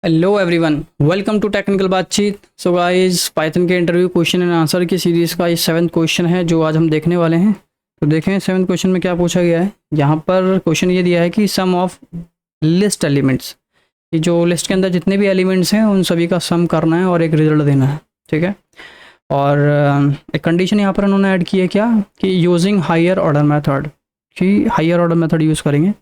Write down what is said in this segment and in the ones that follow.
Hello everyone, welcome to technical Baatcheet. So guys, Python के interview question and answer की series का ये 7th question है जो आज हम देखने वाले हैं। तो देखें 7th क्वेश्चन में क्या पूछा गया है। यहाँ पर क्वेश्चन ये दिया है कि सम ऑफ लिस्ट एलिमेंट्स, ये जो लिस्ट के अंदर जितने भी एलिमेंट्स हैं उन सभी का सम करना है और एक रिजल्ट देना है। ठीक है, और एक कंडीशन यहाँ पर उन्होंने ऐड की है क्या कि यूजिंग हायर ऑर्डर मेथड, कि हायर ऑर्डर मेथड यूज़ करेंगे।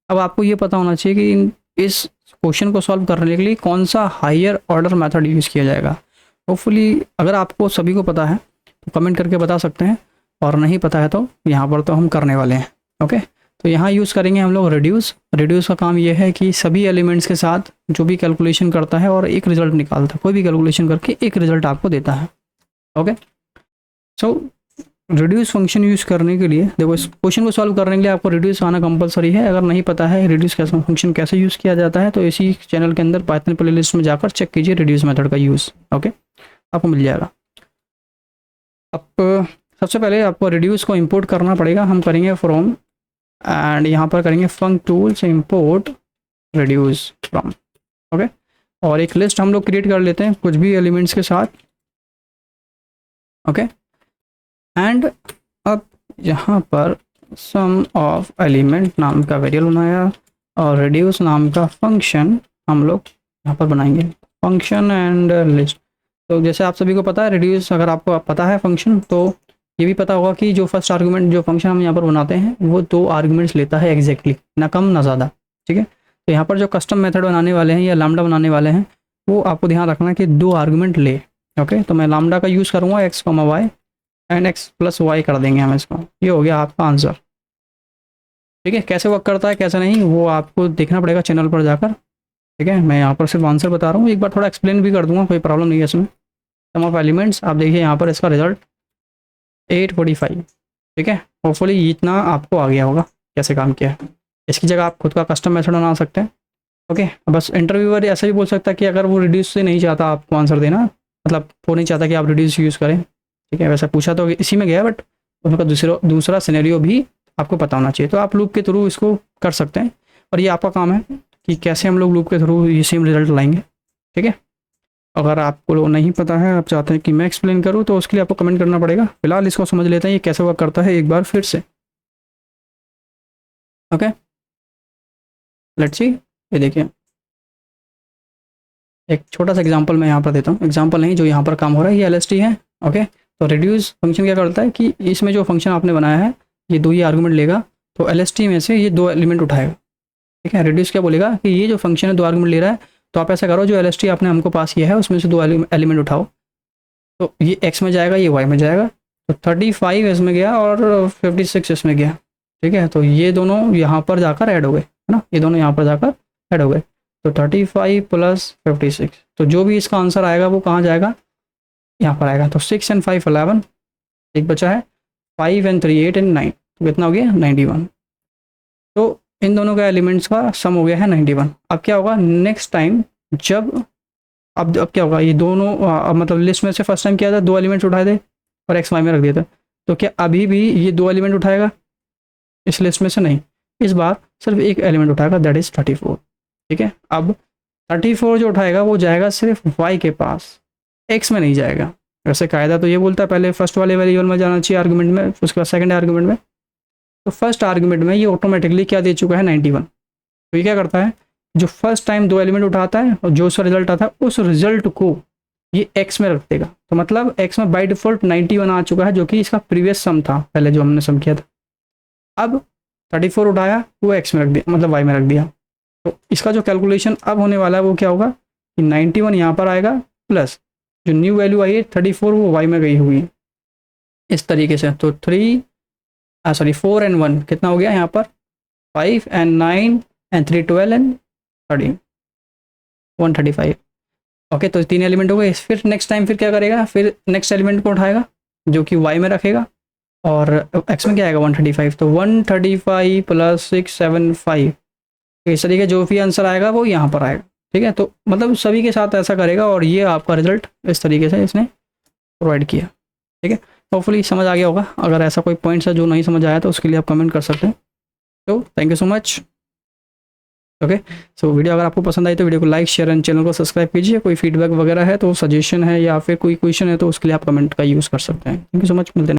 अब आपको ये पता होना चाहिए कि इस क्वेश्चन को सॉल्व करने के लिए कौन सा हायर ऑर्डर मेथड यूज़ किया जाएगा। होपफुली अगर आपको सभी को पता है तो कमेंट करके बता सकते हैं, और नहीं पता है तो यहाँ पर तो हम करने वाले हैं। ओके, तो यहाँ यूज़ करेंगे हम लोग रिड्यूस। रिड्यूस का काम ये है कि सभी एलिमेंट्स के साथ जो भी कैलकुलेशन करता है और एक रिजल्ट निकालता है, कोई भी कैलकुलेशन करके एक रिजल्ट आपको देता है। ओके, सो रिड्यूस फंक्शन यूज़ करने के लिए देखो, इस क्वेश्चन को सॉल्व करने के लिए आपको रिड्यूस आना कंपलसरी है। अगर नहीं पता है रिड्यूस कैसा फंक्शन कैसे यूज़ किया जाता है तो इसी चैनल के अंदर पाइथन प्लेलिस्ट में जाकर चेक कीजिए रिड्यूस मेथड का यूज़। ओके, आपको मिल जाएगा। अब सबसे पहले आपको रिड्यूस को इंपोर्ट करना पड़ेगा। हम करेंगे फ्रॉम, एंड यहाँ पर करेंगे फंक टूल से इंपोर्ट रिड्यूस फ्रॉम। ओके, और एक लिस्ट हम लोग क्रिएट कर लेते हैं कुछ भी एलिमेंट्स के साथ। ओके, एंड अब यहाँ पर सम ऑफ एलिमेंट नाम का वेरिएबल बनाया और रिड्यूस नाम का फंक्शन हम लोग यहाँ पर बनाएंगे, फंक्शन एंड लिस्ट। तो जैसे आप सभी को पता है रिड्यूस, अगर आपको पता है फंक्शन तो ये भी पता होगा कि जो फर्स्ट आर्गुमेंट, जो फंक्शन हम यहाँ पर बनाते हैं वो 2 आर्गुमेंट्स लेता है एग्जैक्टली, ना कम ना ज़्यादा। ठीक है, तो यहाँ पर जो कस्टम मेथड बनाने वाले हैं या लैम्डा बनाने वाले हैं वो आपको ध्यान रखना है कि 2 आर्गुमेंट ले। ओके, तो मैं लैम्डा का यूज़ करूँगा x comma y, and x plus y कर देंगे हम इसको। ये हो गया आपका आंसर। ठीक है, कैसे वर्क करता है कैसे नहीं वो आपको देखना पड़ेगा चैनल पर जाकर। ठीक है, मैं यहाँ पर सिर्फ आंसर बता रहा हूँ, एक बार थोड़ा एक्सप्लेन भी कर दूंगा, कोई प्रॉब्लम नहीं है इसमें। सम ऑफ एलिमेंट्स, आप देखिए यहाँ पर इसका रिजल्ट 845। ठीक है, होपफुली इतना आपको आ गया होगा कैसे काम किया है। इसकी जगह आप खुद का कस्टम मेथड बना सकते हैं। ओके, बस इंटरव्यूअर ऐसा भी बोल सकता है कि अगर वो रिड्यूस से नहीं चाहता आपको आंसर देना, मतलब वो नहीं चाहता कि आप रिड्यूस यूज़ करें। ठीक है, वैसा पूछा तो इसी में गया, बट उनका दूसरा सिनेरियो भी आपको पता होना चाहिए। तो आप लूप के थ्रू इसको कर सकते हैं, और ये आपका काम है कि कैसे हम लोग लूप के थ्रू ये सेम रिजल्ट लाएंगे। ठीक है, अगर आपको नहीं पता है, आप चाहते हैं कि मैं एक्सप्लेन करूँ तो उसके लिए आपको कमेंट करना पड़ेगा। फिलहाल इसको समझ लेते हैं ये कैसे वर्क करता है एक बार फिर से। Okay, let's see. ये देखिए एक छोटा सा एग्जांपल मैं यहाँ पर देता हूँ, एग्जांपल नहीं जो यहाँ पर काम हो रहा है, ये LST है। ओके, तो रिड्यूस फंक्शन क्या करता है कि इसमें जो फंक्शन आपने बनाया है ये 2 ही आर्गूमेंट लेगा, तो LST में से ये 2 एलिमेंट उठाएगा। ठीक है, रिड्यूस क्या बोलेगा कि ये जो फंक्शन है 2 आर्गूमेंट ले रहा है, तो आप ऐसा करो जो LST आपने हमको पास किया है उसमें से 2 एलिमेंट उठाओ। तो ये एक्स में जाएगा, ये वाई में जाएगा, तो 35 इसमें गया और 56 इसमें गया। ठीक है, तो ये दोनों यहाँ पर जाकर ऐड हो गए, है ना, ये दोनों यहाँ पर जाकर ऐड हो गए। तो 35 प्लस 56, तो जो भी इसका आंसर आएगा वो कहाँ जाएगा, यहाँ पर आएगा। तो 6 एंड 5 11, एक बचा है 5 एंड 3 8 एंड 9, तो कितना हो गया 91। तो इन दोनों का एलिमेंट्स का सम हो गया है 91। अब क्या होगा नेक्स्ट टाइम जब, अब क्या होगा, ये दोनों मतलब लिस्ट में से फर्स्ट टाइम क्या था, 2 एलिमेंट्स उठाए थे और एक्स वाई में रख दिए थे, तो क्या अभी भी ये 2 एलिमेंट उठाएगा इस लिस्ट में से? नहीं, इस बार सिर्फ एक एलिमेंट उठाएगा, दैट इज 34। ठीक है, अब 34 जो उठाएगा वो जाएगा सिर्फ वाई के पास, एक्स में नहीं जाएगा। वैसे कायदा तो ये बोलता है पहले फर्स्ट वाले वेरिएबल में जाना चाहिए आर्गुमेंट में, उसके बाद सेकंड आर्गुमेंट में। तो फर्स्ट आर्गुमेंट में ये ऑटोमेटिकली क्या दे चुका है 91। तो ये क्या करता है, जो फर्स्ट टाइम 2 एलिमेंट उठाता है और जो उसका रिजल्ट आता है उस रिजल्ट को ये एक्स में रख देगा। तो मतलब एक्स में बाय डिफॉल्ट 91 आ चुका है, जो कि इसका प्रीवियस सम था, पहले जो हमने सम किया था। अब 34 उठाया वो एक्स में रख दिया, मतलब वाई में रख दिया। तो इसका जो कैलकुलेशन अब होने वाला है वो क्या होगा कि 91 यहाँ पर आएगा, प्लस जो न्यू वैल्यू आई है 34 वो वाई में गई हुई है इस तरीके से। तो 4 एंड 1 कितना हो गया यहाँ पर, 5 एंड 9 एंड 3 12 एंड 13 135। ओके, तो 3 एलिमेंट हो गए। फिर नेक्स्ट टाइम फिर क्या करेगा, फिर नेक्स्ट एलिमेंट को उठाएगा जो कि वाई में रखेगा, और एक्स में क्या आएगा 135। तो 135 प्लस 675, इस तरीके जो भी आंसर आएगा वो यहाँ पर आएगा। ठीक है, तो मतलब सभी के साथ ऐसा करेगा और ये आपका रिजल्ट इस तरीके से इसने प्रोवाइड किया। ठीक है, होपफुली समझ आ गया होगा। अगर ऐसा कोई पॉइंट्स है जो नहीं समझ आया तो उसके लिए आप कमेंट कर सकते हैं। तो thank you so much. Okay, so video अगर आपको पसंद आई तो वीडियो को लाइक शेयर एंड चैनल को सब्सक्राइब कीजिए। कोई फीडबैक वगैरह है तो सजेशन है या फिर कोई क्वेश्चन है तो उसके लिए आप कमेंट का यूज़ कर सकते हैं। थैंक यू सो मच, मिलते हैं।